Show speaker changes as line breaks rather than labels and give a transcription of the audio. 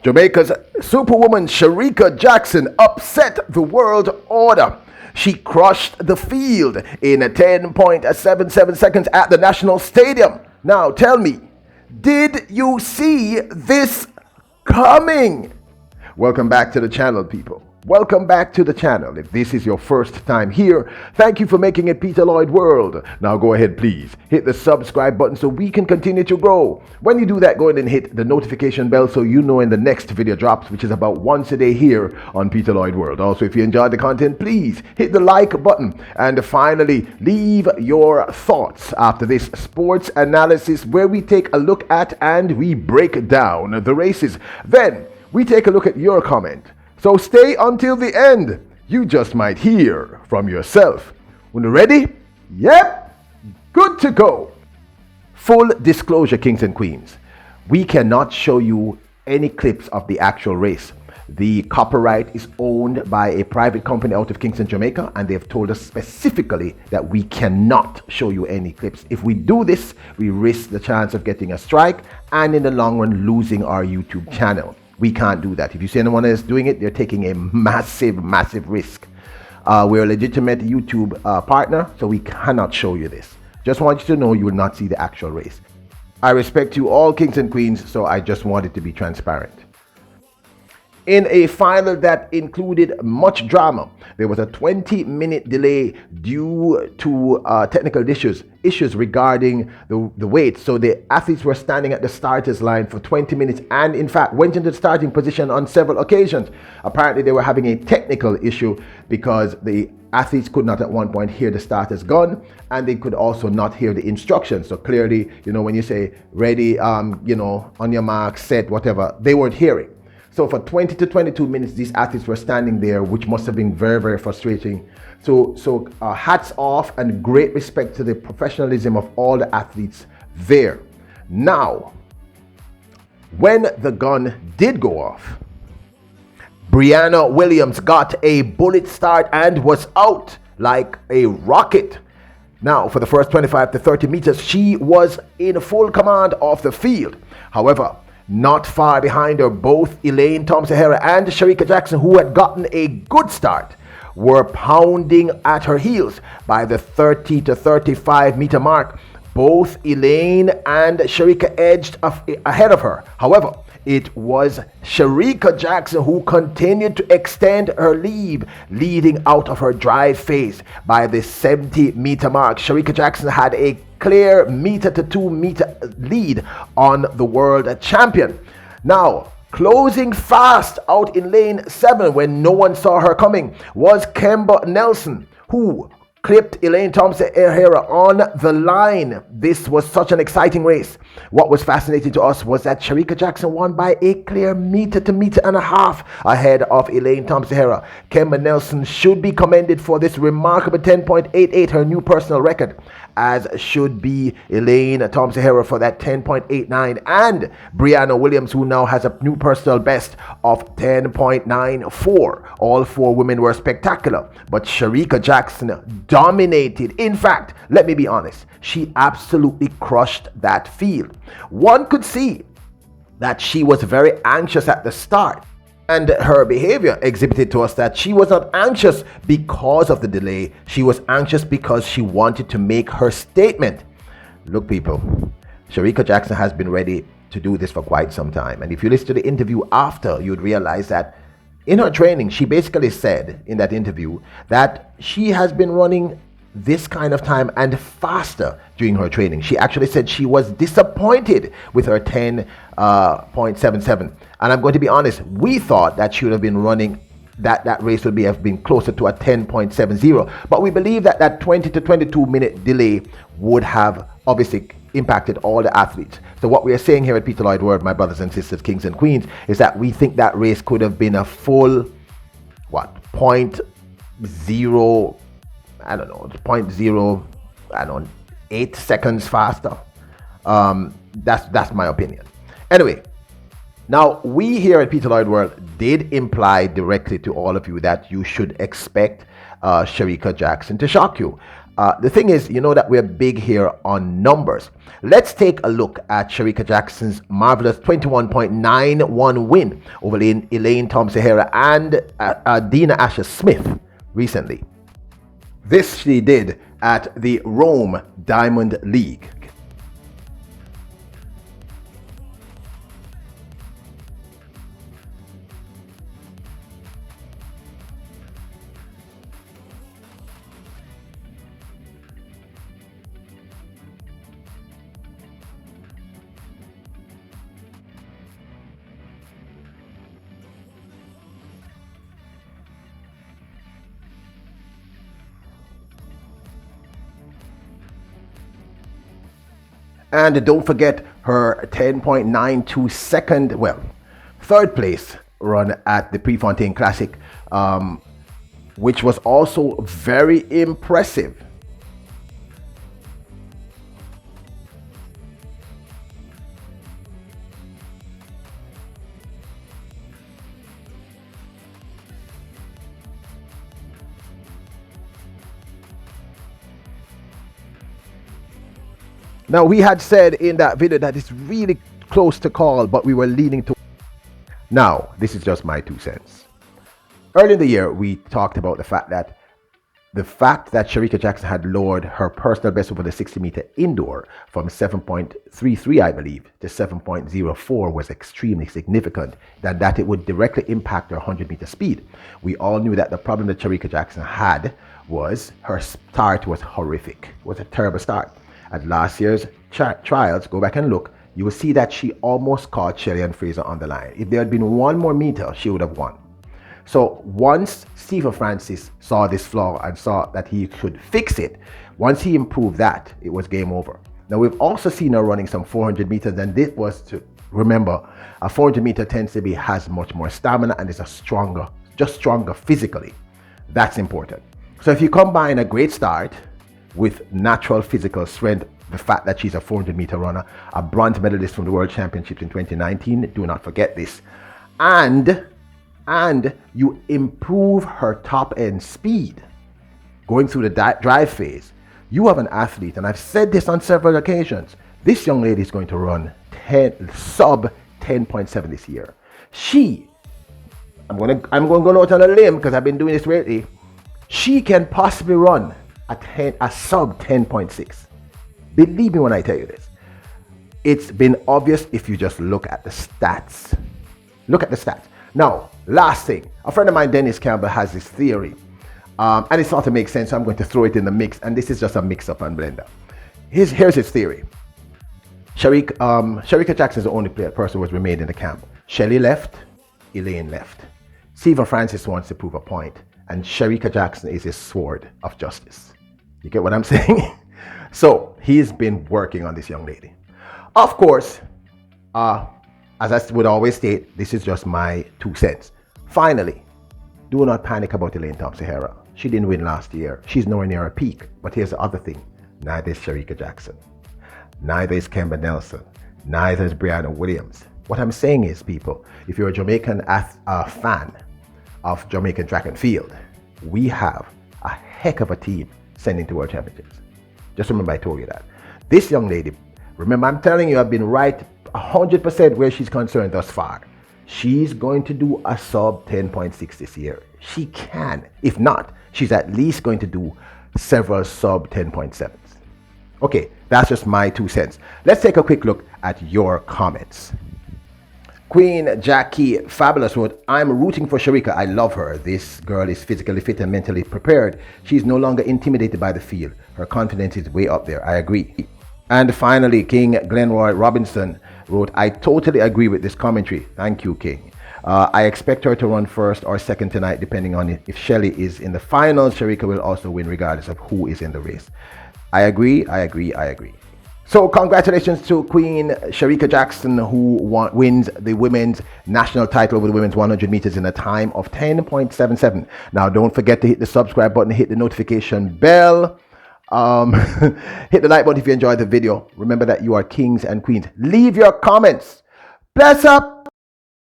Jamaica's superwoman Shericka Jackson upset the world order. She crushed the field in 10.77 seconds at the National Stadium. Now tell me, did you see this coming? Welcome back to the channel, people. Welcome back to the channel. If this is your first time here, thank you for making it Peter Lloyd World. Now go ahead, please. Hit the subscribe button so we can continue to grow. When you do that, go ahead and hit the notification bell so you know when the next video drops, which is about once a day here on Peter Lloyd World. Also, if you enjoyed the content, please hit the like button. And finally, leave your thoughts after this sports analysis where we take a look at and we break down the races. Then we take a look at your comment. So stay until the end. You just might hear from yourself. When you're ready? Yep, good to go. Full disclosure, kings and queens. We cannot show you any clips of the actual race. The copyright is owned by a private company out of Kingston, Jamaica, and they've told us specifically that we cannot show you any clips. If we do this, we risk the chance of getting a strike and in the long run losing our YouTube channel. We can't do that. If you see anyone else doing it, they're taking a massive risk. We're a legitimate YouTube partner, so we cannot show you this. Just want you to know you will not see the actual race. I respect you all, kings and queens, so I just wanted to be transparent. In a final that included much drama, there was a 20-minute delay due to technical issues regarding the weight. So the athletes were standing at the starters line for 20 minutes and in fact went into the starting position on several occasions. Apparently they were having a technical issue because the athletes could not at one point hear the starter's gun, and they could also not hear the instructions. So clearly, when you say ready, on your mark, set, whatever, they weren't hearing. So for 20 to 22 minutes, these athletes were standing there, which must have been very frustrating. So hats off and great respect to the professionalism of all the athletes there. Now, when the gun did go off, Brianna Williams got a bullet start and was out like a rocket. Now, for the first 25 to 30 meters, she was in full command of the field. However, not far behind her, both Elaine Thompson-Herah and Shericka Jackson, who had gotten a good start, were pounding at her heels. By the 30 to 35 meter mark, both Elaine and Shericka edged ahead of her. However, it was Shericka Jackson who continued to extend her lead, leading out of her drive phase. By the 70 meter mark, Shericka Jackson had a clear meter to 2 meter lead on the world champion. Now, closing fast out in lane 7 when no one saw her coming was Kemba Nelson, who clipped Elaine Thompson-Herah on the line. This was such an exciting race. What was fascinating to us was that Shericka Jackson won by a clear meter to meter and a half ahead of Elaine Thompson-Herah. Kemba Nelson should be commended for this remarkable 10.88, her new personal record, as should be Elaine Thompson-Herah for that 10.89, and Brianna Williams, who now has a new personal best of 10.94. All four women were spectacular, but Shericka Jackson dominated. In fact, let me be honest, she absolutely crushed that field. One could see that she was very anxious at the start, and her behavior exhibited to us that she was not anxious because of the delay. She was anxious because she wanted to make her statement. Look, people, Shericka Jackson has been ready to do this for quite some time. And if you listen to the interview after, you'd realize that in her training, she basically said in that interview that she has been running this kind of time and faster during her training. She actually said she was disappointed with her 10.77. And I'm going to be honest, we thought that she would have been running that race would have been closer to a 10.70. But we believe that that 20 to 22 minute delay would have obviously impacted all the athletes. So what we are saying here at Peter Lloyd World, my brothers and sisters, kings and queens, is that we think that race could have been a full, .0, 8 seconds faster. That's my opinion. Anyway, Now, we here at Peter Lloyd World did imply directly to all of you that you should expect Shericka Jackson to shock you. The thing is, you know that we're big here on numbers. Let's take a look at Shericka Jackson's marvelous 21.91 win over Elaine Thompson-Herah and Dina Asher-Smith recently. This she did at the Rome Diamond League. And don't forget her 10.92 second, third place run at the Prefontaine Classic, which was also very impressive. Now, we had said in that video that it's really close to call, but we were leaning to. Now, this is just my 2 cents. Early in the year, we talked about the fact that Shericka Jackson had lowered her personal best over the 60-meter indoor from 7.33, I believe, to 7.04 was extremely significant, that it would directly impact her 100-meter speed. We all knew that the problem that Shericka Jackson had was her start was horrific. It was a terrible start. At last year's trials, go back and look, you will see that she almost caught Shelly-Ann Fraser on the line. If there had been one more meter, she would have won. So once Stephen Francis saw this flaw and saw that he could fix it, once he improved that, it was game over. Now, we've also seen her running some 400 meters, and this was to remember, a 400 meter tends to has much more stamina and is stronger physically. That's important. So if you combine a great start with natural physical strength, the fact that she's a 400 meter runner, a bronze medalist from the World Championships in 2019, do not forget this, and you improve her top end speed going through the drive phase, you have an athlete, and I've said this on several occasions, this young lady is going to run sub 10.7 this year. I'm going to go out on a limb because I've been doing this lately. She can possibly run a sub 10.6. Believe me when I tell you this. It's been obvious if you just look at the stats. Look at the stats. Now, last thing. A friend of mine, Dennis Campbell, has this theory. And it sort of makes sense, so I'm going to throw it in the mix. And this is just a mix-up on Blender. Here's his theory. Shericka Jackson is the only person who has remained in the camp. Shelly left. Elaine left. Stephen Francis wants to prove a point. And Shericka Jackson is his sword of justice. You get what I'm saying? So he's been working on this young lady. Of course, as I would always state, this is just my 2 cents. Finally, do not panic about Elaine Thompson-Herah. She didn't win last year. She's nowhere near her peak. But here's the other thing. Neither is Shericka Jackson. Neither is Kemba Nelson. Neither is Brianna Williams. What I'm saying is, people, if you're a Jamaican fan of Jamaican track and field, we have a heck of a team sending to World Championships. Just remember I told you that. This young lady, remember I'm telling you I've been right 100% where she's concerned thus far. She's going to do a sub 10.6 this year. She can. If not, she's at least going to do several sub 10.7s. Okay, that's just my 2 cents. Let's take a quick look at your comments. Queen Jackie Fabulous wrote, I'm rooting for Shericka. I love her. This girl is physically fit and mentally prepared. She's no longer intimidated by the field. Her confidence is way up there. I agree. And finally, King Glenroy Robinson wrote, I totally agree with this commentary. Thank you, King. I expect her to run first or second tonight, depending on if Shelly is in the finals. Shericka will also win regardless of who is in the race. I agree. So congratulations to Queen Shericka Jackson, who wins the women's national title over the women's 100 meters in a time of 10.77. Now, don't forget to hit the subscribe button, hit the notification bell, hit the like button if you enjoyed the video. Remember that you are kings and queens. Leave your comments. Bless up.